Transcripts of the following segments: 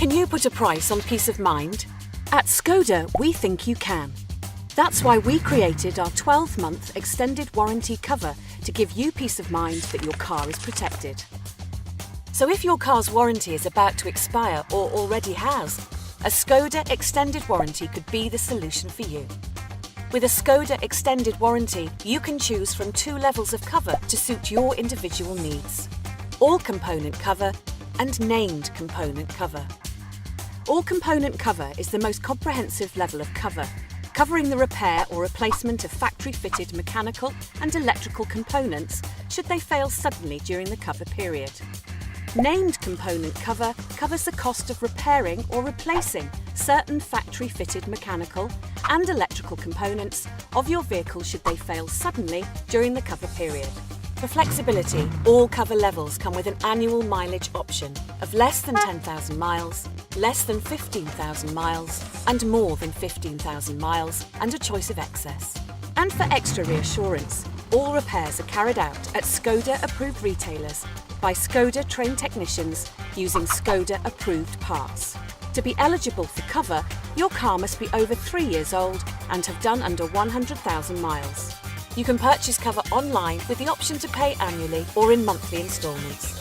Can you put a price on peace of mind? At SKODA, we think you can. That's why we created our 12-month extended warranty cover to give you peace of mind that your car is protected. So if your car's warranty is about to expire or already has, a SKODA Extended Warranty could be the solution for you. With a SKODA Extended Warranty, you can choose from 2 levels of cover to suit your individual needs. All component cover and named component cover. All component cover is the most comprehensive level of cover, covering the repair or replacement of factory-fitted mechanical and electrical components should they fail suddenly during the cover period. Named component cover covers the cost of repairing or replacing certain factory-fitted mechanical and electrical components of your vehicle should they fail suddenly during the cover period. For flexibility, all cover levels come with an annual mileage option of less than 10,000 miles, less than 15,000 miles, and more than 15,000 miles, and a choice of excess. And for extra reassurance, all repairs are carried out at ŠKODA Approved Retailers by ŠKODA Trained Technicians using ŠKODA Approved Parts. To be eligible for cover, your car must be over 3 years old and have done under 100,000 miles. You can purchase cover online with the option to pay annually or in monthly instalments.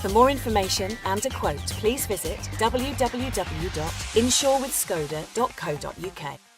For more information and a quote, please visit www.insurewithskoda.co.uk.